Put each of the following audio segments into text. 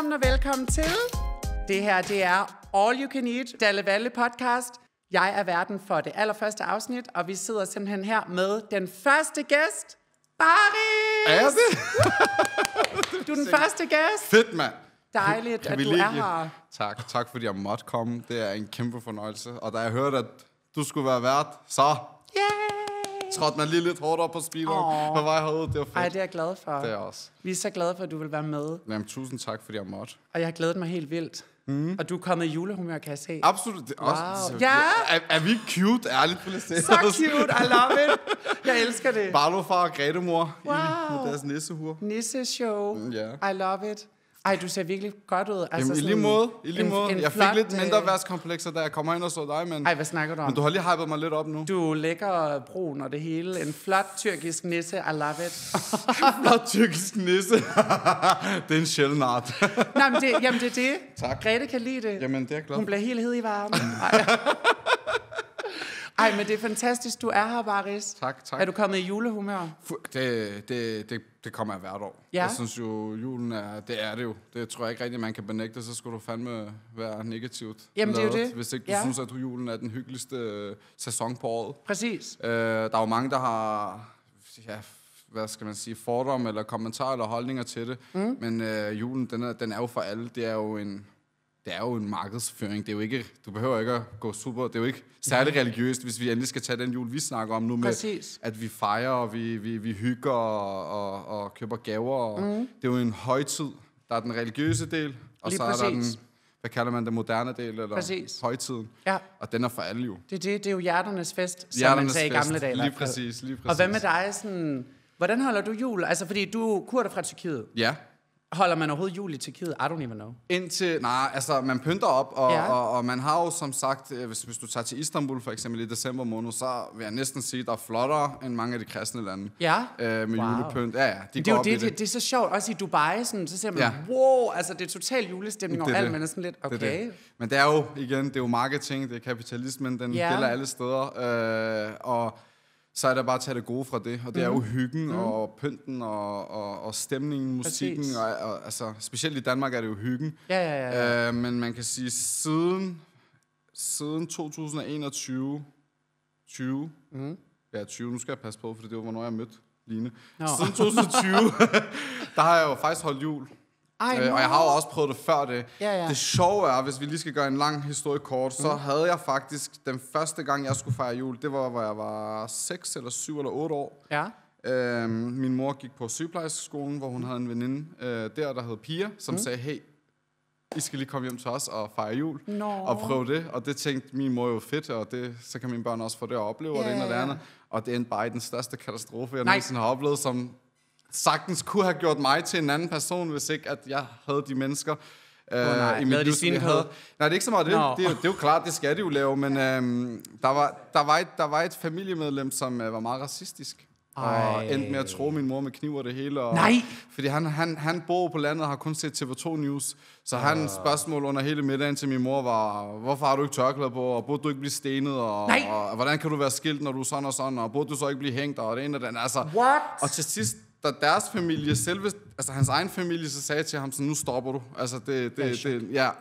sammen og velkommen til. Det her, det er All You Can Eat, Dalle Valle podcast. Jeg er værten for det allerførste afsnit, og vi sidder simpelthen her med den første gæst, Baris! Er jeg det? Du er den første gæst. Fedt, mand. Dejligt, at du er her. Tak fordi jeg måtte komme. Det er en kæmpe fornøjelse. Og da jeg hørte, at du skulle være vært, så trådte man lige lidt hårdt op på speederen på vej herude. Det var fedt. Ej, det er jeg glad for. Det er også. Vi er så glade for, at du vil være med. Jamen, tusind tak, fordi jeg måtte. Og jeg har glædet mig helt vildt. Og du er kommet i julehumør, kan jeg se. Absolut. Det er også, Ja. Er vi cute, ærligt? Så cute, I love it. Jeg elsker det. Barlofar og Gretemor Wow. med deres nissehur. Nisse-show. Ja. I love it. Ej, du ser virkelig godt ud. Altså, Jamen, i lige måde. En Jeg fik flot, lidt mindre værtskomplekser, da jeg kommer ind og så dig, men... Ej, hvad snakker du om? Men du har lige hypet mig lidt op nu. Du er lækker brun og det hele. En flot tyrkisk nisse. I love it. Flot tyrkisk nisse. Det er en sjælden art. Nej, men det er det. Tak. Grete kan lide det. Jamen, det er jeg glad Hun bliver helt hed i varmen. Ej, men det er fantastisk, du er her, Baris. Tak. Er du kommet i julehumør? Det kommer jeg hvert år. Ja. Jeg synes jo, julen er det jo. Det tror jeg ikke rigtigt, man kan benægte. Så skulle du fandme være negativt Jamen, det er jo ladet, det. hvis ikke du synes, at julen er den hyggeligste sæson på året. Præcis. Der er jo mange, der har... Ja, hvad skal man sige, fordomme eller kommentarer eller holdninger til det. Men julen, den er jo for alle. Det er jo en markedsføring. Det er jo ikke, du behøver ikke at gå super... Det er jo ikke særlig religiøst, hvis vi endelig skal tage den jul, vi snakker om nu med, Præcis. at vi fejrer, og vi hygger og køber gaver. Og det er jo en højtid. Der er den religiøse del, og Lige så er der den, præcis. hvad kalder man det, moderne del, eller Præcis. højtiden. Ja. Og den er for alle jo. Det er jo hjerternes fest, som man sagde i gamle dage. Lige præcis. Og hvad med dig? Sådan, hvordan holder du jul? Altså, fordi du kurder fra Tyrkiet. Ja. Holder man overhovedet jul i Tyrkiet? I don't even know. Man pynter op, og man har jo som sagt, hvis du tager til Istanbul for eksempel i december måned, så vil jeg næsten sige, der er flottere end mange af de kristne lande. Ja? Med julepynt. Ja, det er så sjovt, også i Dubai, sådan, så ser man, wow, altså det er total julestemning over alt, men er sådan lidt, okay. Det. Men det er jo, igen, det er jo marketing, det er kapitalismen, den gælder alle steder, og så er det bare at tage det gode fra det, og det er jo hyggen og pynten og stemningen, musikken, og altså, specielt i Danmark er det jo hyggen. Ja. Men man kan sige, siden 2021, 20, nu skal jeg passe på, for det var, hvornår jeg mødte Line. Siden 2020, der har jeg jo faktisk holdt jul. Og jeg har jo også prøvet det før det. Ja. Det sjove er, hvis vi lige skal gøre en lang historie kort, så havde jeg faktisk den første gang, jeg skulle fejre jul, det var, hvor jeg var 6 eller 7 eller 8 år. Ja. Min mor gik på sygeplejeskolen, hvor hun havde en veninde der hed Pia, som sagde, hey, I skal lige komme hjem til os og fejre jul og prøve det. Og det tænkte min mor jo fedt, og så kan mine børn også få det at opleve, og det ene og det andet. Og det endte bare i den største katastrofe, jeg nogensinde har oplevet, som sagtens kunne have gjort mig til en anden person, hvis ikke at jeg havde de mennesker i mit liv, som jeg havde. Nej, det er ikke så meget det. Det er jo klart, det skal de jo lave, men der var et familiemedlem, som var meget racistisk. Og endte med at tro min mor med kniv og det hele. Fordi han bor på landet og har kun set TV2 News. Så hans spørgsmål under hele middagen til min mor var, hvorfor har du ikke tørklæde på, og burde du ikke blive stenet, og hvordan kan du være skilt, når du er sådan og sådan, og burde du så ikke blive hængt, og det ene og den. Altså, og til sidst, da deres familie, hans egen familie, så sagde til ham, så nu stopper du. Altså,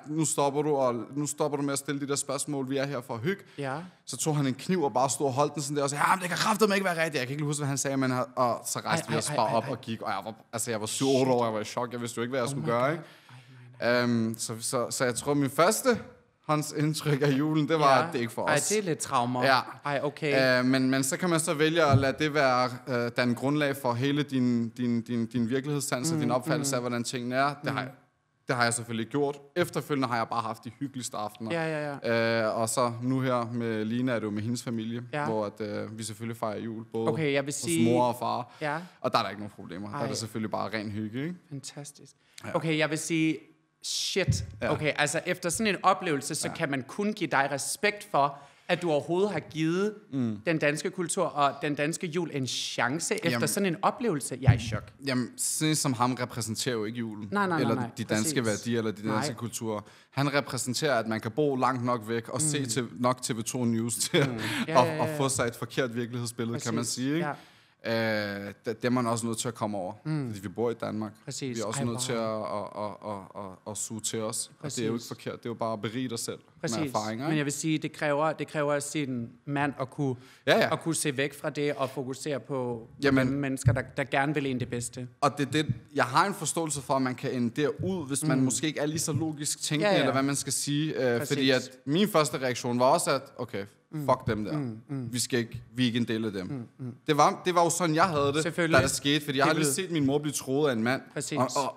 nu stopper du, og nu stopper du med at stille de der spørgsmål, vi er her for at hygge. Ja. Så tog han en kniv og bare stod og holdt den sådan der, og sagde, men det kan kraftedeme ikke være rigtigt. Jeg kan ikke huske, hvad han sagde, men og så rejste vi os bare op og gik, og jeg var 7-8 år, jeg var i chok, jeg vidste jo ikke, hvad jeg skulle gøre, ikke? Så jeg tror, min første hans indtryk af julen, det var, at det ikke for os. Det er lidt traumer. Ja. Okay. Men så kan man så vælge at lade det være danne grundlag for hele din virkelighedssans og din opfattelse af, hvordan tingene er. Det har jeg selvfølgelig gjort. Efterfølgende har jeg bare haft de hyggeligste aftener. Ja. Og så nu her med Lina er det jo med hendes familie, hvor at, vi selvfølgelig fejrer jul, både jeg vil sige, hos mor og far. Ja. Og der er der ikke nogen problemer. Der er det selvfølgelig bare ren hygge, ikke? Fantastisk. Okay, jeg vil sige, shit. Okay, altså efter sådan en oplevelse, så kan man kun give dig respekt for, at du overhovedet har givet den danske kultur og den danske jul en chance efter sådan en oplevelse. Jeg er i chok. Jamen, sådan som ham repræsenterer jo ikke julen. Nej, de danske værdier, eller de danske kulturer. Han repræsenterer, at man kan bo langt nok væk og se nok TV2 News til at få sig et forkert virkelighedsbillede, kan man sige. Ikke? Det er man også nødt til at komme over. Fordi vi bor i Danmark. Præcis. Vi er også nødt til at suge til os. Og det er jo ikke forkert. Det er jo bare at berige dig selv med erfaringer. Men jeg vil sige, det kræver at se en mand at kunne se væk fra det og fokusere på mennesker, der gerne vil en det bedste. Og jeg har en forståelse for, at man kan ende derud, hvis man måske ikke er lige så logisk tænkende, eller hvad man skal sige. Fordi at min første reaktion var også, at okay, fuck dem der. Vi er ikke en del af dem. Det var jo sådan, jeg havde det, da det skete. Fordi jeg har lige set min mor blive troet af en mand.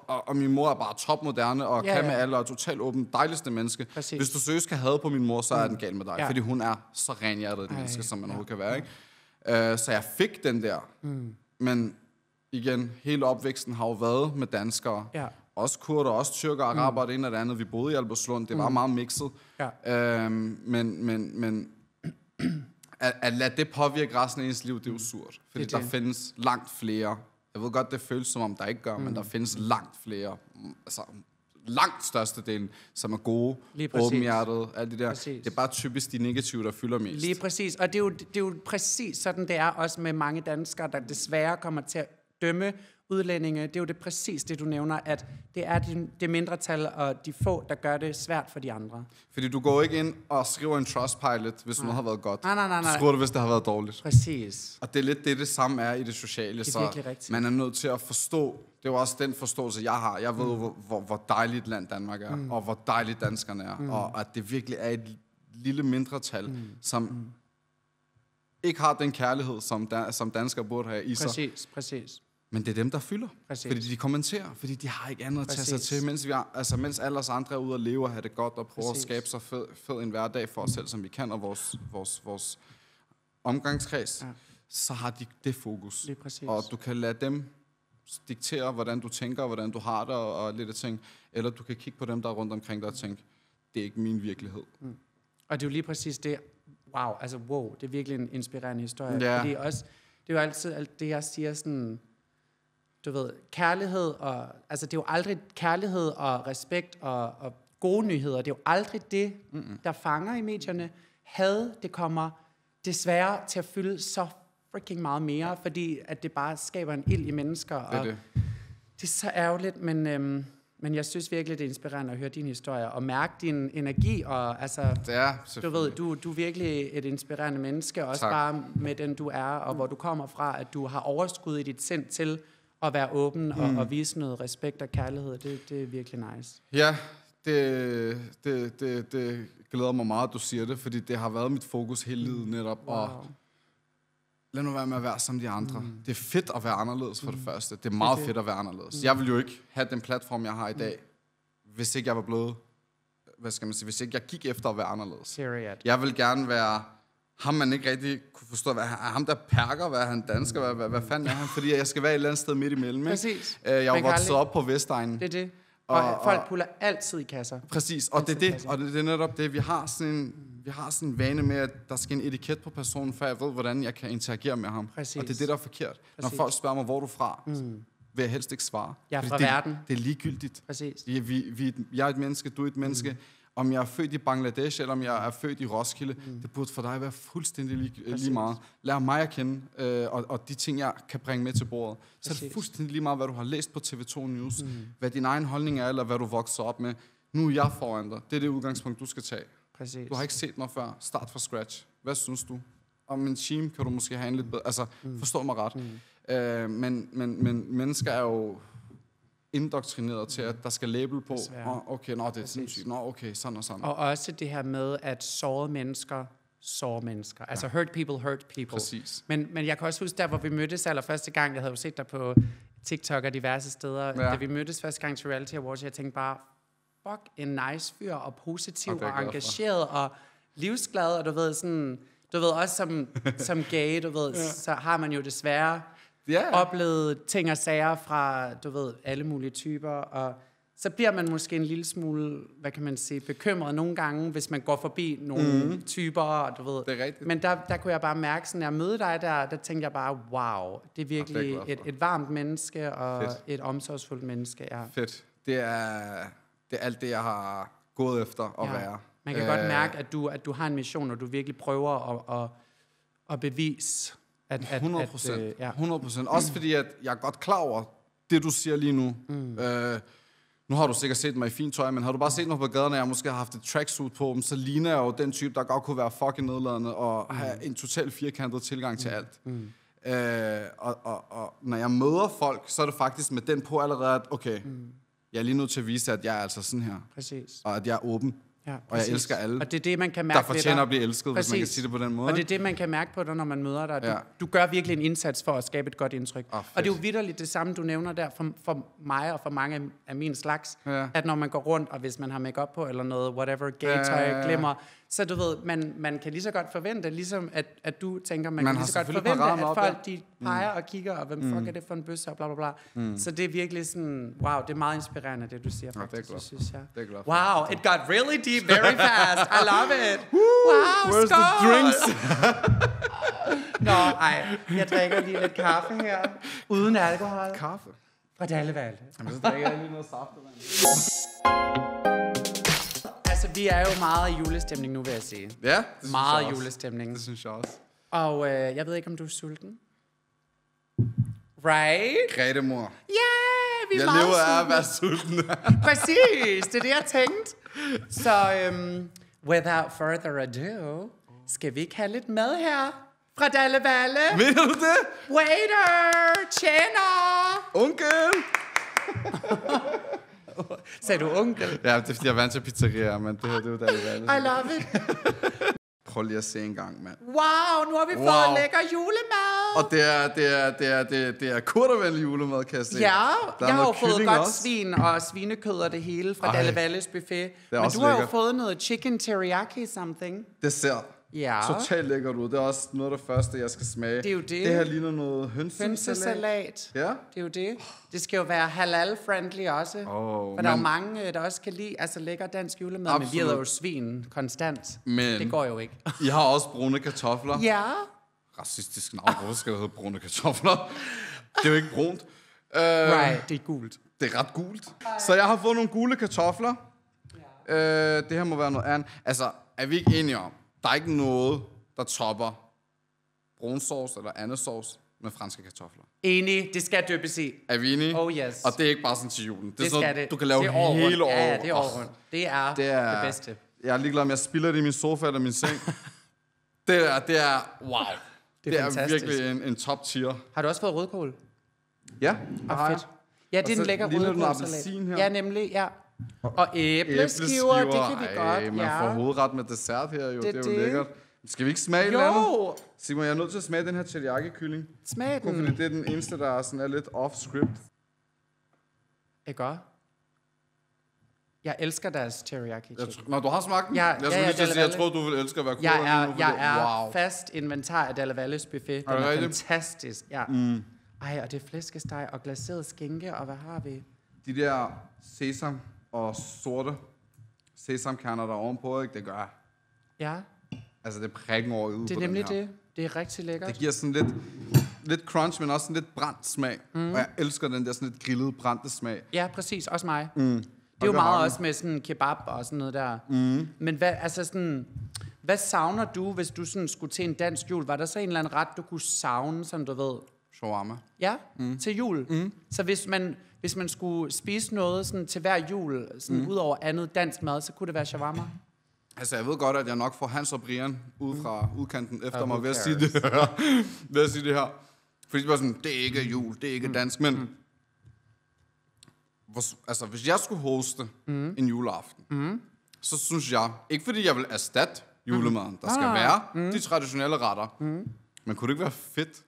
Og min mor er bare topmoderne og kan med alle og er totalt åben, dejligste menneske. Præcis. Hvis du seriøst kan have på min mor, så er den gal med dig. Fordi hun er så renhjertet et menneske, som man overhovedet kan være. Ikke? Så jeg fik den der. Men igen, hele opvæksten har jo været med danskere. Ja. Også kurder, også tyrker, araber, det ene og det andet. Vi boede i Albertslund. Det var meget mixet. Ja. Men at lade det påvirke resten af ens liv, det er jo surt. Fordi der findes langt flere. Jeg ved godt, det føles som om, der ikke gør, men der findes langt flere. Altså, langt størstedelen, som er gode, åbenhjertede, alt det der. Præcis. Det er bare typisk de negative, der fylder mest. Lige præcis. Og det er jo præcis sådan, det er også med mange danskere, der desværre kommer til at dømme udlændinge. Det er jo præcis det, du nævner, at det er det mindretal og de få, der gør det svært for de andre. Fordi du går ikke ind og skriver en Trustpilot, hvis noget har været godt. Nej. Du skriver det, hvis det har været dårligt. Præcis. Og det er lidt det samme er i det sociale. Det er virkelig rigtigt. Man er nødt til at forstå, det er jo også den forståelse, jeg har. Jeg ved, hvor dejligt land Danmark er, og hvor dejligt danskerne er. Og at det virkelig er et lille mindretal, som ikke har den kærlighed, som danskere burde have i sig. Præcis. Men det er dem, der fylder. Præcis. Fordi de kommenterer. Fordi de har ikke andet at tage sig til, mens alle os andre er ude og leve og have det godt og prøve at skabe så fed en hverdag for os selv, som vi kan, og vores omgangskreds, så har de det fokus. Og du kan lade dem diktere, hvordan du tænker, hvordan du har det og lidt af ting. Eller du kan kigge på dem, der er rundt omkring dig og tænke, det er ikke min virkelighed. Og det er jo lige præcis det. Wow, det er virkelig en inspirerende historie. Ja. Fordi også, det er jo altid alt det, jeg siger sådan, du ved, kærlighed og, altså det er jo aldrig kærlighed og respekt og gode nyheder, det er jo aldrig det, der fanger i medierne. Had, det kommer desværre til at fylde så freaking meget mere, fordi at det bare skaber en ild i mennesker. Og det er så ærgerligt, men jeg synes virkelig, det er inspirerende at høre din historie, og mærke din energi, og altså, du ved, du er virkelig et inspirerende menneske, også bare med den du er, og hvor du kommer fra, at du har overskud i dit sind til at være åben og vise noget respekt og kærlighed. Det er virkelig nice. Ja, det glæder mig meget, at du siger det, fordi det har været mit fokus hele livet netop, og lad nu være med at være som de andre. Det er fedt at være anderledes for det første. Det er meget fedt at være anderledes. Jeg vil jo ikke have den platform, jeg har i dag, hvis ikke jeg var blevet, hvis ikke jeg gik efter at være anderledes. Jeg vil gerne være ham, man ikke rigtig kunne forstå, hvad ham der perker, hvad han dansker, hvad fanden er han? Fordi jeg skal være et eller andet sted midt imellem. Præcis. Jeg er vokset op på Vestegnen. Det er det. Og folk puller altid i kasser. Præcis, og det er netop det. Vi har sådan en vane med, at der skal en etiket på personen, for jeg ved, hvordan jeg kan interagere med ham. Præcis. Og det er det, der er forkert. Når folk spørger mig, hvor er du fra, vil jeg helst ikke svare. Jeg er fra verden. Det er ligegyldigt. Præcis. Jeg er et menneske, du er et menneske. Om jeg er født i Bangladesh, eller om jeg er født i Roskilde, det burde for dig være fuldstændig lige meget. Lær mig at kende, og de ting, jeg kan bringe med til bordet. Så er det fuldstændig lige meget, hvad du har læst på TV2 News, hvad din egen holdning er, eller hvad du vokser op med. Nu er jeg foran dig. Det er det udgangspunkt, du skal tage. Præcis. Du har ikke set mig før. Start fra scratch. Hvad synes du? Om en team kan du måske have en lidt bedre. Altså, forstå mig ret. Men mennesker er jo indoktrineret til, at der skal label på. Okay, det er sindssygt. Okay, sådan og sådan. Og også det her med, at sårede mennesker. Altså hurt people. Præcis. Men jeg kan også huske, der hvor vi mødtes allerførste gang, jeg havde jo set dig på TikTok og diverse steder, da vi mødtes første gang til Reality Awards, jeg tænkte bare, fuck, en nice fyr, og positiv, og engageret, og livsglad, og du ved også som gay, du ved, så har man jo desværre oplevet ting og sager fra, du ved, alle mulige typer, og så bliver man måske en lille smule, hvad kan man sige, bekymret nogle gange, hvis man går forbi nogle typer, og du ved. Det er rigtigt. Men der kunne jeg bare mærke, sådan, jeg mødte dig der tænkte jeg bare, wow, det er virkelig et varmt menneske, og et omsorgsfuldt menneske. Ja. Fedt. Det er alt det, jeg har gået efter at være. Man kan godt mærke, at du har en mission, og du virkelig prøver at bevise, 100%. 100%. Også fordi, at jeg er godt klar over det, du siger lige nu. Nu har du sikkert set mig i fint tøj, men har du bare set mig på gaderne, jeg måske har haft et tracksuit på, så ligner jeg jo den type, der godt kunne være fucking nedladende og have en totalt firkantet tilgang til alt. Og når jeg møder folk, så er det faktisk med den på allerede, at okay, jeg er lige nødt til at vise, at jeg er altså sådan her. Præcis. Og at jeg er åben. Ja, og jeg elsker alle, og det er det, man kan mærke der fortjener at blive elsket, hvis man kan sige det på den måde. Og det er det, man kan mærke på dig, når man møder dig. Du gør virkelig en indsats for at skabe et godt indtryk. Og det er jo vitterligt det samme, du nævner der for mig og for mange af min slags. At når man går rundt, og hvis man har makeup på, eller noget, whatever, gay-tøj, glimmer, så du ved, man kan lige så godt forvente, ligesom at du tænker, man kan lige så godt forvente, at folk de peger og kigger, og hvem fuck er det for en bøsse, og bla bla bla. Så det er virkelig sådan, wow, det er meget inspirerende, det du siger faktisk, det synes jeg. Wow, it got really deep very fast. I love it. Wow, where's skål! the drinks? Nå, jeg drikker lige lidt kaffe her, uden alkohol. Kaffe? Fra Dallevalde. Jamen, så drikker jeg lige noget saftevand. Altså, vi er jo meget i julestemning nu, vil jeg sige. Ja, det synes meget jeg også. julestemning. Det synes jeg også. Og jeg ved ikke, om du er sulten. Right? Grete, mor. Yeah, vi er jeg meget lever sultne. af at være sulten. Præcis, det er det, jeg tænkte. Så without further ado, skal vi ikke have lidt mad her fra Dallevalde? Ved du det? Waiter! Tjener! Onkel! Sagde du onkel? Ja, det er fordi, jeg er vant til pizzerier, men det her, det er jo Dallevalde. I love it. Prøv lige at se en gang, mand. Wow, nu har vi fået lækker julemad. Og det er kurtervenlig julemad, kan jeg se. Ja, jeg har jo fået godt også. svin og svinekød og det hele fra Dallevalles buffet. Men du har jo fået noget chicken teriyaki something. Det ser totalt lækkert ud. Det er også noget af det første, jeg skal smage. Det er jo det. Det her ligner noget hønsesalat. Ja. Det er jo det. Det skal jo være halal-friendly også. For der er jo mange, der også kan lide lækker dansk julemad. Absolut. Men vi har jo svin konstant. Men det går jo ikke. I har også brune kartofler. Ja. Racistisk navn. Hvorfor skal det hedde brune kartofler? Det er jo ikke brunt. Right, det er gult. Det er ret gult. Så jeg har fået nogle gule kartofler. Det her må være noget andet. Altså, er vi ikke enige om, der er ikke noget, der topper brunsauce eller andet sauce med franske kartofler? Enig, det skal døbes i. Er vi enige? Oh yes. Og det er ikke bare sådan til julen. Det er sådan noget, du kan lave hele året. Ja, det er året. Det er det bedste. Jeg er ligeglad med, at jeg spilder det i min sofa eller min seng. det er wow. Det er virkelig en top tier. Har du også fået rødkål? Ja, fedt. Ja, det er en lækker rødkålsalat. Ja, nemlig, ja. Og æbleskiver, det kan vi godt. Man får hovedret med dessert her, jo. Det er jo lækkert. Skal vi ikke smage et eller andet? Simon, jeg er nødt til at smage den her teriyaki-kylling. Smag den. Fordi det er den eneste, der er, sådan, er lidt off-script. Ikke også? Jeg elsker deres teriyaki. Når du har smagt den? Jeg skulle lige til at sige, jeg troede, du ville elske at være kurder. Jeg er fast inventar af Dallevalles buffet. Den er fantastisk. Ja. Ej, og det er flæskesteg og glaseret skinke, og hvad har vi? De der sesam og sorte sesamkerner, der er ovenpå, ikke? Det gør. Ja. Altså, det er prikken over ude på den her. Det er nemlig det. Det er rigtig lækkert. Det giver sådan lidt crunch, men også sådan lidt brændt smag. Og jeg elsker den der sådan lidt grillede, brændte smag. Ja, præcis. Også mig. Det er jo meget også med sådan kebab og sådan noget der. Men hvad savner du, hvis du sådan skulle til en dansk jul? Var der så en eller anden ret, du kunne savne, som du ved? Shawarma. Ja, til jul. Så hvis man skulle spise noget sådan til hver jul, sådan ud over andet dansk mad, så kunne det være shawarma. Altså, jeg ved godt, at jeg nok får Hans og Brian ude fra udkanten efter mig ved at sige det her. Fordi det var sådan, det er ikke jul, det er ikke dansk, men altså, hvis jeg skulle hoste en juleaften, så synes jeg, ikke fordi jeg vil erstatte julemaden, der skal være de traditionelle retter, men kunne det ikke være fedt,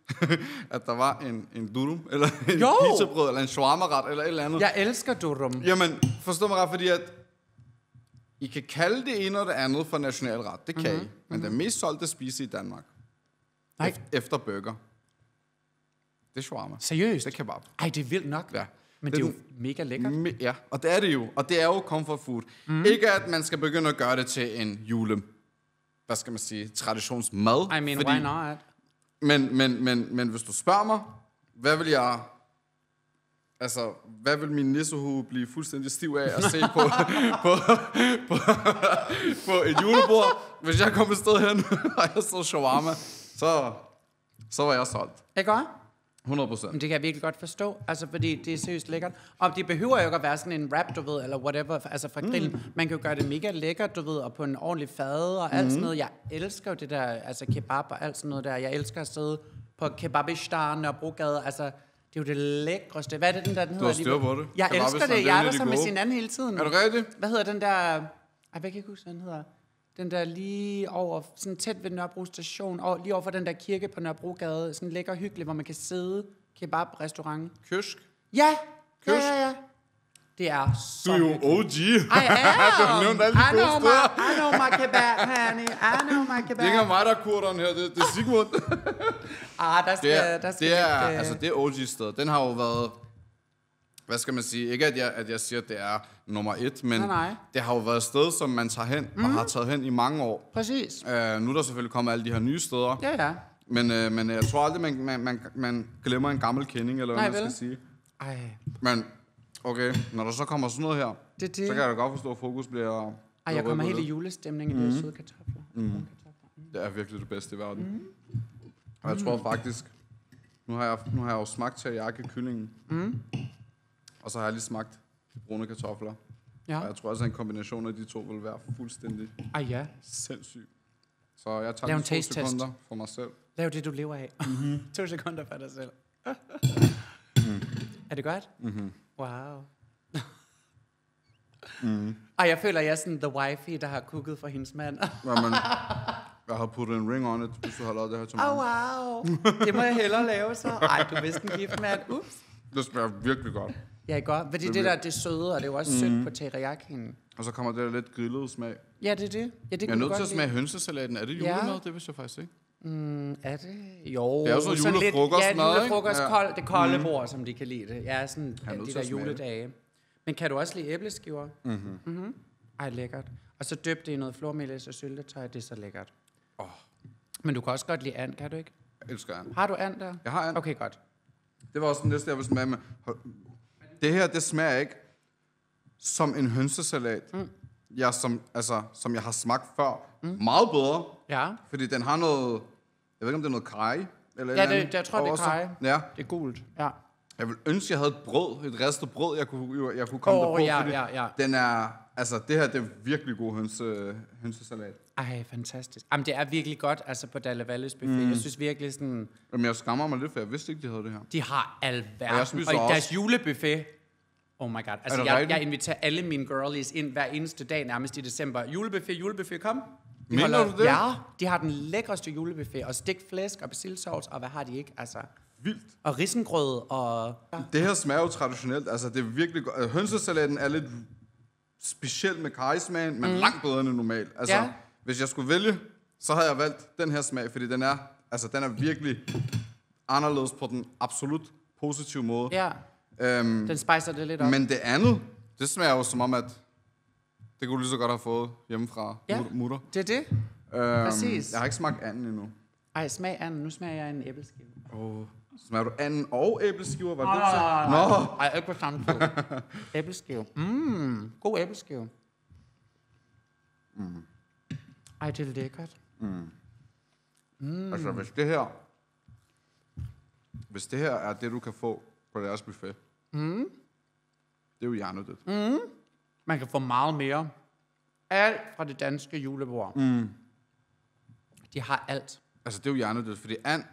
at der var en durum, eller en pizzabrød, eller en shawarma-ret, eller et eller andet? Jeg elsker durum. Jamen, forstå mig ret, fordi at I kan kalde det ene og det andet for nationalret. Det kan I. Men det mest solgte spise i Danmark, efter burger, det er shawarma. Seriøst? Det er kebab. Ej, det er vildt nok. Ja. Men det er jo mega lækkert. Ja, og det er det jo. Og det er jo comfort food. Ikke at man skal begynde at gøre det til en hvad skal man sige, traditionsmad. I mean, why not? Men hvis du spørger mig, hvad vil min nissehue blive fuldstændig stiv af at se på et julebord? Hvis jeg kommer et sted hen, og jeg så shawarma, så så var jeg solgt. Ikke også? 100%. Men det kan jeg virkelig godt forstå, altså fordi det er seriøst lækkert. Og det behøver jo ikke at være sådan en wrap, du ved, eller whatever, altså fra grillen. Man kan jo gøre det mega lækkert, du ved, og på en ordentlig fade og alt sådan noget. Jeg elsker jo det der, altså kebab og alt sådan noget der. Jeg elsker at sidde på Kebabistan og Nørrebrogade, altså det er jo det lækreste. Hvad er det, den hedder? Du har styr på det. Jeg elsker det. Jeg er der så med sin anden hele tiden. Er det rigtigt? Hvad hedder den der... hvad kan jeg ikke huske, hvad den hedder? Den der lige over, sådan tæt ved Nørrebro station, og lige over for den der kirke på Nørrebrogade, sådan lækker hyggelig, hvor man kan sidde. Kebab-restaurant. Kysk? Ja! Ja. Det er så du er jo OG. I am. Du har nævnt alle de gode steder. I know my kebab, honey. I know my kebab. Det er ikke mig, der er kurderen her. Det er Sigmund. Det er OG-stedet. Den har jo været... Hvad skal man sige? Ikke at jeg siger, at det er nummer 1, men nej. Det har jo været et sted, som man tager hen, og har taget hen i mange år. Præcis. Nu er der selvfølgelig kommet alle de her nye steder. Ja. Men jeg tror aldrig, man glemmer en gammel kending, eller hvad man skal sige. Ej. Men, okay, når der så kommer sådan noget her, så kan jeg da godt forstå, at fokus bliver... Jeg kommer helt i julestemning i de søde kartofler. Det er virkelig det bedste i verden. Og jeg tror faktisk, nu har jeg jo smagt teriyaki-kyllingen. Og så har jeg lige smagt de brune kartofler. Ja. Og jeg tror også, at en kombination af de to vil være fuldstændig sindssyg. Så jeg tager lige 2 sekunder for mig selv. Lav det, du lever af. 2 sekunder for dig selv. Er det godt? Wow. Jeg føler, at jeg er sådan the wifey, der har cooket for hendes mand. Jamen, jeg har puttet en ring on it, hvis du har lavet det her til mig. Wow. Det må jeg hellere lave så. Ej, du er vist en gift mand. Ups. Det smager virkelig godt. Ja, godt. Fordi det der, det er søde, og det er jo også sødt på teriyakien. Og så kommer det der lidt grillet smag. Ja, det er det. Ja, det jeg er nødt til at smage hønsesalaten. Er det julemad? Det vidste jeg faktisk ikke. Er det? Jo. Det er jo sådan julefrokostmad, ikke? Julefrokost, det kolde bord, som de kan lide det. Ja, sådan de der juledage. Men kan du også lide æbleskiver? Ej, lækkert. Og så døb det i noget flormelis og syltetøj, det er så lækkert. Men du kan også godt lide and, kan du ikke? Jeg elsker and. Har du and der? Jeg har and. Okay, godt. Det var også den næste, jeg vil smage med. Det her, det smager ikke som en hønsesalat, som jeg har smagt før. Meget bedre. Ja. Fordi den har noget, jeg ved ikke, om det er noget kaj. Eller jeg tror, det er kaj. Ja. Det er gult. Ja. Jeg vil ønske, jeg havde et ristet brød, jeg kunne komme derpå. Ja. Den er, det her, det er virkelig god hønsesalat. Ej, fantastisk. Jamen, det er virkelig godt, på Dalle Valles buffet. Jeg synes virkelig sådan... Jamen, jeg skammer mig lidt, for jeg vidste ikke, de havde det her. De har alverden. Og i deres julebuffet... Oh my god. Jeg inviterer alle mine girlies ind hver eneste dag, nærmest i december. Julebuffet, kom. Mener du det? Ja, de har den lækreste julebuffet. Og stegt flæsk og persillesauce, og hvad har de ikke? Vildt. Og risengrød og... Det her smager jo traditionelt. Det er virkelig godt. Hønsesalaten er lidt speciel med karrysmagen, men langt bedre end normalt. Hvis jeg skulle vælge, så havde jeg valgt den her smag, fordi den er virkelig anderledes på den absolut positive måde. Ja, den spicer det lidt op. Men det andet, det smager jo som om, at det kunne du lige så godt have fået hjemme fra mutter. Det er det. Præcis. Jeg har ikke smagt anden endnu. Ej, smag anden. Nu smager jeg en æbleskive. Smager du anden og æbleskiver? Var det det? Ej, ikke på samme tid. Æbleskive. God æbleskive. Ej, det er lækkert. hvis det her er det, du kan få på deres buffet, det er jo hjernedødt. Man kan få meget mere. Alt fra det danske julebord. De har alt. Det er jo hjernedødt, fordi and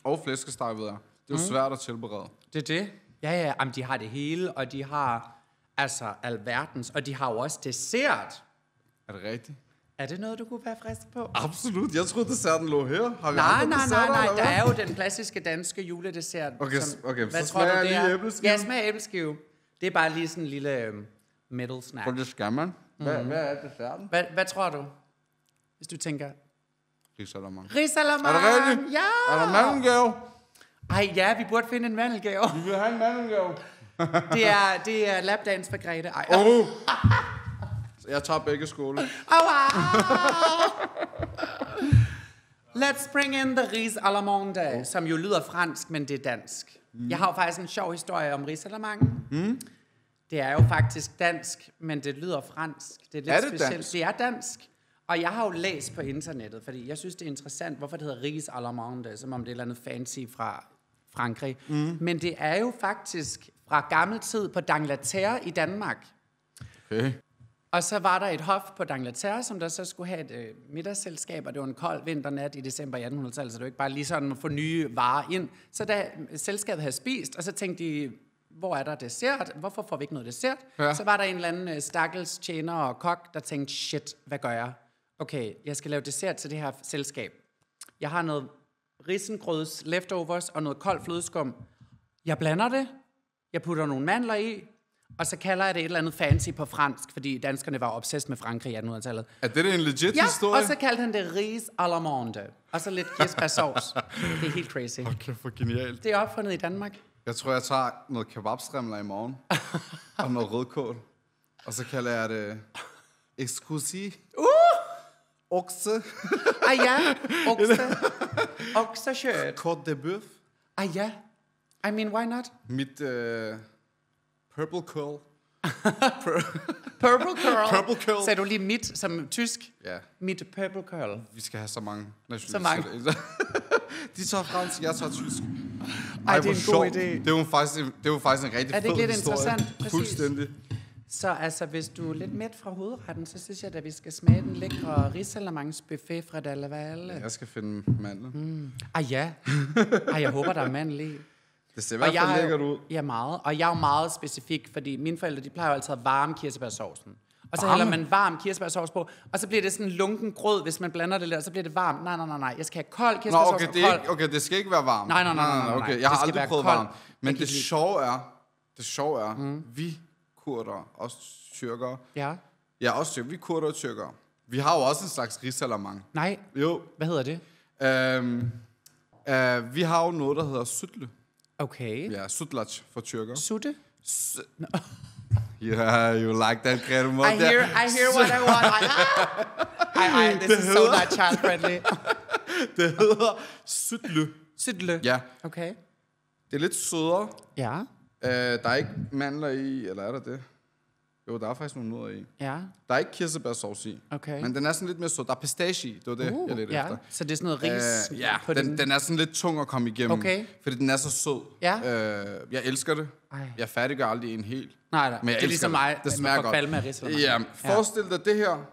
og flæskesteg, ved jeg, det er jo svært at tilberede. Det er det. Ja. Jamen, de har det hele, og de har alverdens, og de har jo også dessert. Er det rigtigt? Er det noget, du kunne være frisk på? Absolut. Jeg troede, desserten lå her. Nej. Der er jo den klassiske danske juledessert. Okay, hvad så tror smager du, jeg lige æbleskive. Ja, smager æbleskive. Det er bare lige sådan en lille middle snack. For det skal man. Hvad er desserten? Hvad tror du? Hvis du tænker... Risalamande. Risalamande! Er det rigtigt? Ja! Er der mandelgave? Ej, ja, vi burde finde en mandelgave. Vi vil have en mandelgave. det er lapdance for Grete. Ej. Jeg tager begge skåle. Let's bring in the risalamande, som jo lyder fransk, men det er dansk. Jeg har jo faktisk en sjov historie om risalamande. Det er jo faktisk dansk, men det lyder fransk. Det er lidt specielt. Dansk? Det er dansk. Og jeg har jo læst på internettet, fordi jeg synes, det er interessant, hvorfor det hedder Ris à la Monde, som om det er et eller andet fancy fra Frankrig. Men det er jo faktisk fra gammel tid på d'Angleterre i Danmark. Okay. Og så var der et hof på d'Angleterre, som der så skulle have et middagsselskab, og det var en kold vinternat i december i 1800-tallet, så det var ikke bare lige sådan at få nye varer ind. Så da selskabet havde spist, og så tænkte de, hvor er der dessert? Hvorfor får vi ikke noget dessert? Ja. Så var der en eller anden stakkels tjener og kok, der tænkte, shit, hvad gør jeg? Okay, jeg skal lave dessert til det her selskab. Jeg har noget risengrøds leftovers og noget koldt flødeskum. Jeg blander det. Jeg putter nogle mandler i. Og så kalder jeg det et eller andet fancy på fransk, fordi danskerne var obsessed med Frankrig i 1800-tallet. Er det en legit historie? Ja, og så kaldte han det ris à la monde. Og så lidt kirsebærsauce. Det er helt crazy. Okay, for genialt. Det er opfundet i Danmark. Jeg tror, jeg tager noget kebabstrimler i morgen. Og noget rødkål. Og så kalder jeg det... Exclusive. Okse. Ah ja, okse. Oksekjøt. Côte de bœuf. Ah ja. I mean, why not? Mit purple curl. Purple curl. Purple curl. Sagde du lige mit som tysk? Ja. Mit purple curl. Vi skal have så mange Så mange. De tager fransk, jeg tager tysk. Ej, det er en god idé. Det er jo faktisk en rigtig Er det fed ikke lidt historie. interessant? Præcis. Fuldstændig. Så altså, hvis du er lidt mæt fra hovedretten, så synes jeg, at vi skal smage den lækre risalamande-buffet fra Dalaval. Jeg skal finde mandlen. Ah ja. Jeg håber, der er mandel i. Det ser i hvert fald lækkert ud. Ja, meget. Og jeg er jo meget specifik, fordi mine forældre, de plejer jo altid at varme kirsebærsovsen. Og så hælder man varm kirsebærsovs på, og så bliver det sådan en lunken grød, hvis man blander det der, så bliver det varmt. Nej. Jeg skal have kold kirsebærsovs okay, det skal ikke være varmt. Nej. Okay, jeg har aldrig prøvet varmt. Men det sjove er, vi kurder, også tyrkere. Ja. Ja, også tyrkere. Vi kurder og tyrkere. Vi har jo også en slags risalamande. Nej. Jo. Hvad hedder det? Vi har jo noget, der hedder sütle. Okay. Ja, sütlaç for tyrker. Sutte? Yeah, you like that, Grete. I hear what I want. This is so not child friendly. Det hedder sütle. Sütle? Ja. Okay. Det er lidt sødere. Ja. Der er ikke mandler i, eller er der det? Jo, der er faktisk nogle nødder i. Ja. Der er ikke kirsebærsovs i. Okay. Men den er sådan lidt mere sød. Der er pistache i. Det var det, jeg ledte efter. Så det er sådan noget ris på den er sådan lidt tung at komme igennem. Okay. Fordi den er så sød. Ja. Jeg elsker det. Ej. Jeg færdiggør aldrig en hel. Nej. Men jeg det er ligesom mig. Det smager godt. Med risalamande. Ja, forestil dig det her,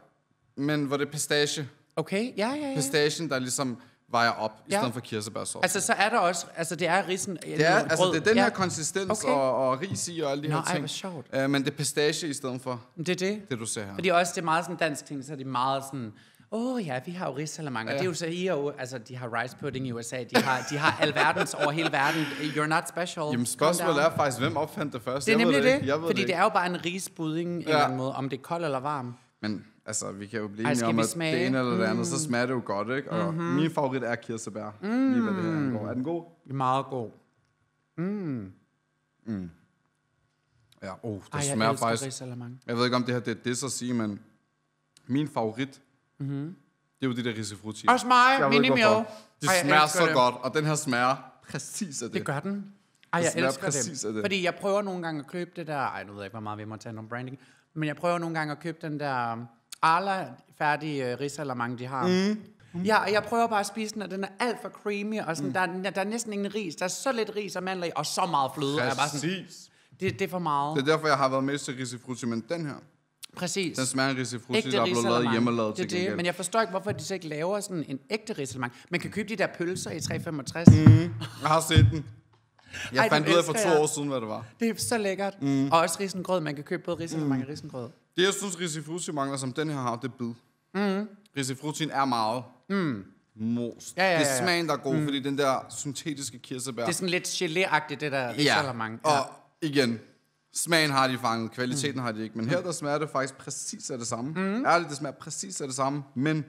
men hvor det er pistache. Okay, ja. Pistachen, der ligesom vejer op, i stedet for kirsebærsovs. Altså, så er der også... Altså, det er risen... Det er den her konsistens og ris i og alle de her ting. Hvor sjovt. Men det er pistache i stedet for det, du ser her. Fordi også, det er meget sådan dansk ting, så er det meget sådan... vi har jo risalamande. Ja. Det er jo så I jo... Altså, de har rice pudding i USA. De har alverdens over hele verden. You're not special. Jamen, spørgsmålet er faktisk, hvem opfandt det først? Det er nemlig det. Fordi det er jo bare en risbudding, en eller anden måde, om det er kold eller varm. Men altså, vi kan jo blive enige om, at det ene eller det andet, så smager det jo godt, ikke? Og min favorit er kirsebær. Lige hvad det her angår. Er den god? Meget god. Ja, det smager faktisk... Risalamande. Jeg ved ikke, om det her det er det at sige, men min favorit, det er jo de der risifrutti. Også mig, mini-meal. De smager så godt, og den her smager præcis af det. Det gør den. Jeg elsker det. Fordi jeg prøver nogle gange at købe det der... nu ved jeg ikke, hvor meget vi må tage nogle branding. Men jeg prøver nogle gange at købe den der Arla færdige risalamande, de har. Ja, jeg prøver bare at spise den, og den er alt for creamy, og sådan, der er næsten ingen ris. Der er så lidt ris og mandler i, og så meget fløde. Præcis. Det er for meget. Det er derfor, jeg har været med til risifrutti, men den her... Præcis. Den smager en risifrutti, der er blevet lavet hjemmelavet til gengæld. Men jeg forstår ikke, hvorfor de så ikke laver sådan en ægte risalamande. Man kan købe de der pølser i 3,65. Jeg har set den. Jeg fandt ud af for 2 år siden, hvad det var. Det er så lækkert. Og også risengrød. Man kan købe både risalamande og risengrød. Det, jeg synes, risifrutti mangler, som den her har, det er bid. Risifruttien er meget most. Ja. Det er smagen, der er god, fordi den der syntetiske kirsebær... Det er sådan lidt gelé-agtigt, det der risalamande. Ja, og igen... Smagen har de fanget, kvaliteten har de ikke. Men her, der smager det faktisk præcis af det samme. Ærligt, det smager præcis af det samme. Men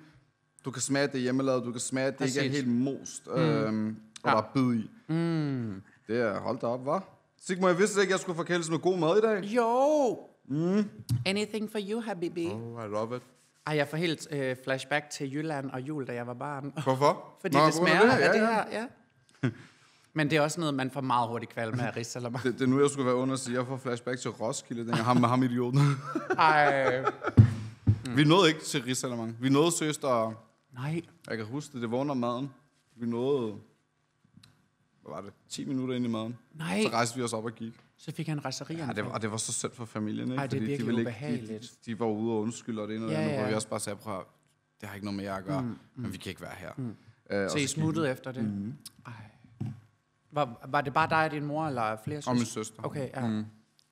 du kan smage, at det er hjemmelavet. Du kan smage, at det ikke er helt most. Og der er bid i. Det er, hold da op, hva'? Sigmund, jeg vidste ikke, at jeg skulle forkældes med god mad i dag. Jo! Anything for you, habibi. Oh, I love it. Jeg får helt flashback til Jylland og jul, da jeg var barn. Hvorfor? Fordi det smager af det her, ja. Men det er også noget, man får meget hurtigt kvalme af risalamande. Det er nu, jeg skulle være under at sige, jeg får flashback til Roskilde, den jeg har med ham idioten. Ej. Vi nåede ikke til Risalamang. Vi nåede seriøst, og Nej. jeg kan huske det var under maden. Vi nåede, hvad var det, 10 minutter ind i maden. Nej. Så rejste vi os op og gik. Så fik han raserierne. Ja, det var så synd for familien, ikke? Ej, det er Fordi virkelig de ubehageligt. De var ude og undskylde, og det ene og det andet, hvor vi også bare sagde, prøv, det har ikke noget med jer at gøre, men vi kan ikke være her. Så I smuttede efter det? Ej. Var det bare dig og din mor, eller flere søstre? Og min søster. Okay, ja.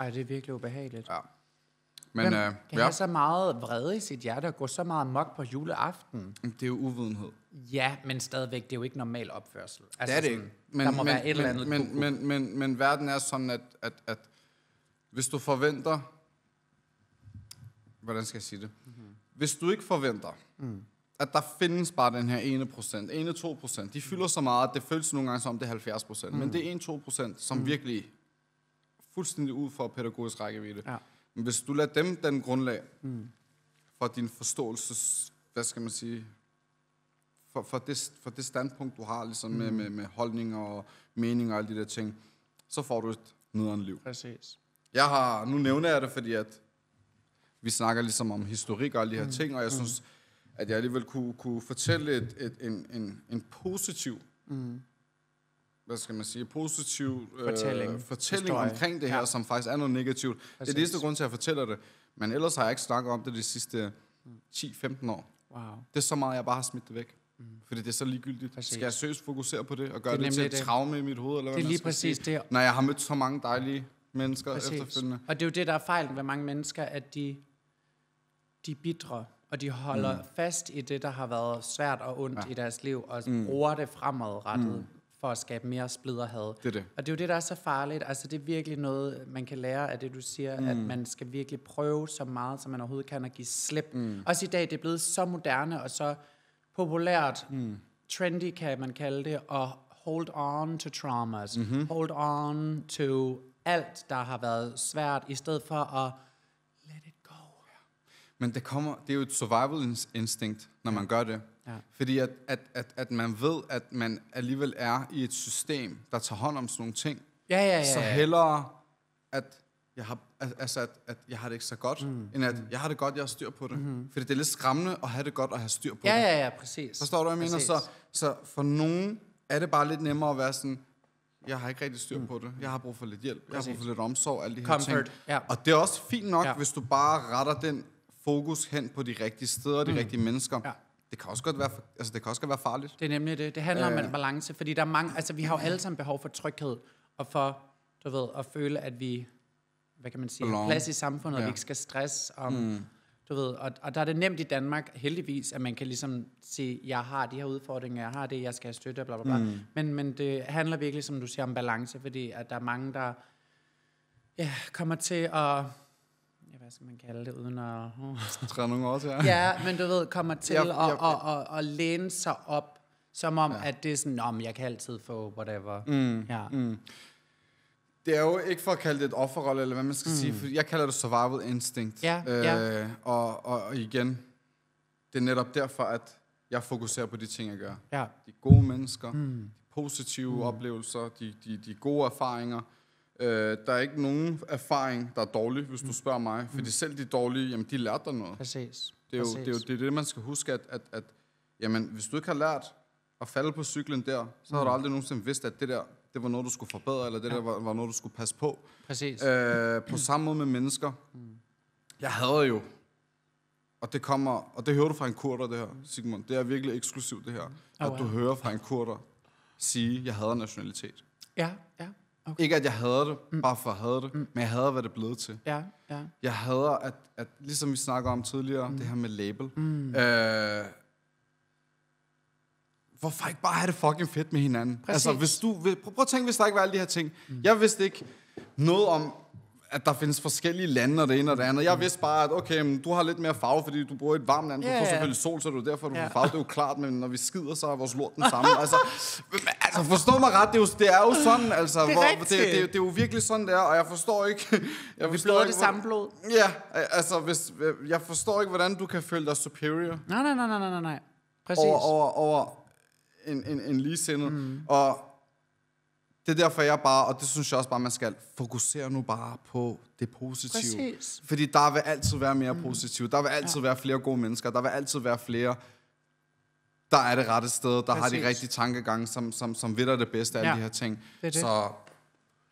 Ej, det er virkelig ubehageligt. Ja. Men, Hvem kan have så meget vrede i sit hjerte og gå så meget mok på juleaften? det er jo uvidenhed. Ja, men stadigvæk, det er jo ikke normal opførsel. Altså, Det er det ikke. Der må være et eller andet. Men verden er sådan, at hvis du forventer... Hvordan skal jeg sige det? Hvis du ikke forventer, at der findes bare den her 1%, 2%, de fylder så meget, at det føles nogle gange som, det er 70%. Men det er 1-2%, som virkelig fuldstændig ud for pædagogisk rækkevidde. Ja. Men hvis du lader dem den grundlag for din forståelses... Hvad skal man sige... For det standpunkt, du har ligesom med holdninger og meninger og alle de der ting, så får du et nederen liv. Præcis. Nu nævner jeg det, fordi at vi snakker ligesom om historik og alle de her ting, og jeg synes, at jeg alligevel kunne fortælle en positiv, hvad skal man sige, positiv fortælling omkring det her, som faktisk er noget negativt. Præcis. Det er det eneste grund til, at jeg fortæller det, men ellers har jeg ikke snakket om det de sidste 10-15 år. Wow. Det er så meget, jeg bare har smidt det væk. Fordi det er så ligegyldigt. Præcis. Skal jeg seriøst fokusere på det og gøre det til et traume i mit hoved? Eller hvad det er lige præcis det. Når jeg har mødt så mange dejlige mennesker efterfølgende. Og det er jo det, der er fejlen ved mange mennesker, at de bidrer, og de holder fast i det, der har været svært og ondt i deres liv, og bruger det fremadrettet for at skabe mere splid og had. Det er det. Og det er jo det, der er så farligt. Altså, det er virkelig noget, man kan lære af det, du siger, at man skal virkelig prøve så meget, som man overhovedet kan, at give slip. Også i dag, det er blevet så moderne og så populært, trendy kan man kalde det, og hold on to traumas. Hold on to alt, der har været svært, i stedet for at let it go. Men det er jo et survival instinct, når man gør det. Ja. Fordi at man ved, at man alligevel er i et system, der tager hånd om sådan nogle ting. Så hellere, at jeg har det ikke så godt, end at jeg har det godt, jeg har styr på det. Fordi det er lidt skræmmende at have det godt og have styr på det. Ja, præcis. Forstår du, hvad jeg mener? Så for nogen er det bare lidt nemmere at være sådan, jeg har ikke rigtig styr på det. Jeg har brug for lidt hjælp. Jeg har brug for lidt omsorg, alle de her ting. Ja. Og det er også fint nok, hvis du bare retter den fokus hen på de rigtige steder, de rigtige mennesker. Ja. Det kan også godt være, farligt. Det er nemlig det. Det handler om en balance, fordi der er mange, altså vi har jo alle sammen behov for tryghed, og for, du ved, at føle, at vi, hvad kan man sige, har plads i samfundet, og vi ikke skal stress om, du ved, og der er det nemt i Danmark, heldigvis, at man kan ligesom sige, jeg har de her udfordringer, jeg har det, jeg skal have støtte, bla bla bla. Men det handler virkelig, som du siger, om balance, fordi at der er mange, der kommer til at, hvad skal man kalde det, uden at... Træde nogle år til, ja, men du ved, kommer til at læne sig op, som om, at det er sådan, jeg kan altid få whatever. Det er jo ikke for at kalde det et offerrolle, eller hvad man skal sige, for jeg kalder det survival instinct. Og igen, det er netop derfor, at jeg fokuserer på de ting, jeg gør. Ja. De gode mennesker, de positive oplevelser, de gode erfaringer. Der er ikke nogen erfaring, der er dårlig, hvis du spørger mig. Fordi selv de dårlige, jamen, de lærte dig noget. Præcis. Det er jo det, man skal huske, at jamen, hvis du ikke har lært at falde på cyklen der, så har du aldrig nogensinde vidst, at det der, det var noget, du skulle forbedre, eller det der var noget, du skulle passe på. Præcis. På samme måde med mennesker. Jeg hader jo, og det hører du fra en kurder, det her, Sigmund. Det er virkelig eksklusivt, det her. At du hører fra en kurder sige, jeg hader nationalitet. Ja. Okay. Ikke at jeg hader det, bare for at have det, men jeg hader, hvad det er blevet til. Ja. Jeg hader, at ligesom vi snakker om tidligere, det her med label. Hvorfor ikke bare have det fucking fedt med hinanden? Præcis. Altså, prøv at tænke, hvis der ikke var alle de her ting. Jeg vidste ikke noget om, at der findes forskellige lande og det ene og det andet. Jeg vidste bare, at okay, men du har lidt mere farve, fordi du bor i et varmt land. Du får selvfølgelig sol, så er det derfor, du får farve. Det er jo klart, men når vi skider, så er vores lort den samme. altså, forstå mig ret, det er jo sådan, altså. Det er jo virkelig sådan, det er, og jeg forstår ikke... Vi bløder det samme blod. Ja, altså, jeg forstår ikke, hvordan du kan føle dig superior. Nej. Præcis. Over en ligesindet. Og Det er derfor, jeg bare, og det synes jeg også bare, man skal fokusere nu bare på det positive. Præcis. Fordi der vil altid være mere positivt. Der vil altid være flere gode mennesker. Der vil altid være flere, der er det rette sted. Der har de rigtige tankegange, som ved det bedste af alle de her ting. Det. Så,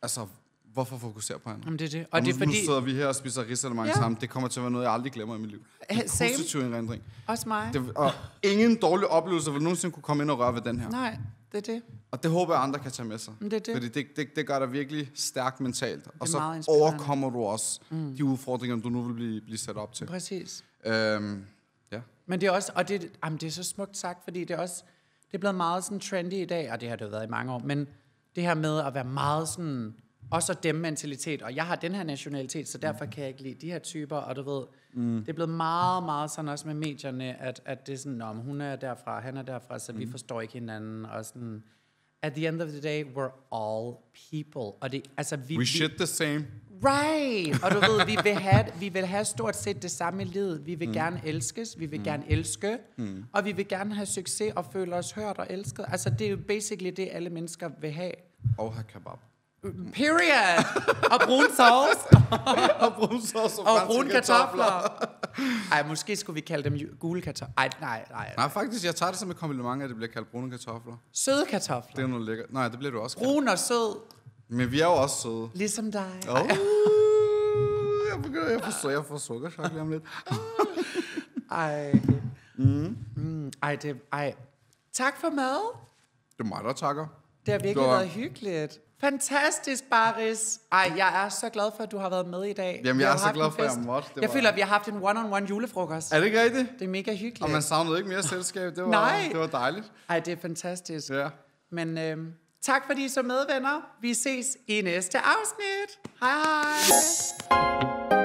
altså, hvorfor fokusere på andet? Jamen, det er det. Og det er fordi... Nu sidder vi her og spiser risalemang sammen. Det kommer til at være noget, jeg aldrig glemmer i mit liv. En positiv indrendring. Også mig. Og ingen dårlig oplevelse vil nogensinde kunne komme ind og røre ved den her. Nej, det er det. Og det håber jeg, andre kan tage med sig. Det er det. Fordi det gør dig virkelig stærkt mentalt. Og så overkommer du også de udfordringer, du nu vil blive sat op til. Præcis. Ja. Men det er også, og det er så smukt sagt, fordi det er også, det er blevet meget sådan trendy i dag, og det har det jo været i mange år, men det her med at være meget sådan, også dem mentalitet, og jeg har den her nationalitet, så derfor kan jeg ikke lide de her typer, og du ved, det er blevet meget, meget sådan også med medierne, at det er sådan, om hun er derfra, han er derfra, så vi forstår ikke hinanden, og sådan, at the end of the day, we're all people, og det, altså we shit the same. Right, og du ved, vi vil have stort set det samme i livet. Vi vil gerne elskes, vi vil gerne elske, og vi vil gerne have succes og føle os hørt og elsket. Altså, det er jo basically det, alle mennesker vil have. Og have kebab. Period! Og brun sauce. Og brun sauce og brune kartofler. Ej, måske skulle vi kalde dem gule kartofler. Nej, faktisk, jeg tager det som et kompliment, at det bliver kaldt brune kartofler. Søde kartofler. Det er noget lækkert. Nej, det bliver du også. Brun og sød. Men vi er jo også søde. Ligesom dig. Jeg får sukkerchok lige om lidt. Ej. Tak for mad. Det er mig, der takker. Det har virkelig været hyggeligt. Fantastisk, Baris. Ej, jeg er så glad for, at du har været med i dag. Jamen, jeg er så glad for, at jeg måtte. Jeg føler, at vi har haft en one-on-one julefrokost. Er det ikke rigtigt? Det er mega hyggeligt. Og man savnede ikke mere selskab. Det var dejligt. Ej, det er fantastisk. Ja. Men tak fordi I så med, venner. Vi ses i næste afsnit. Hej hej.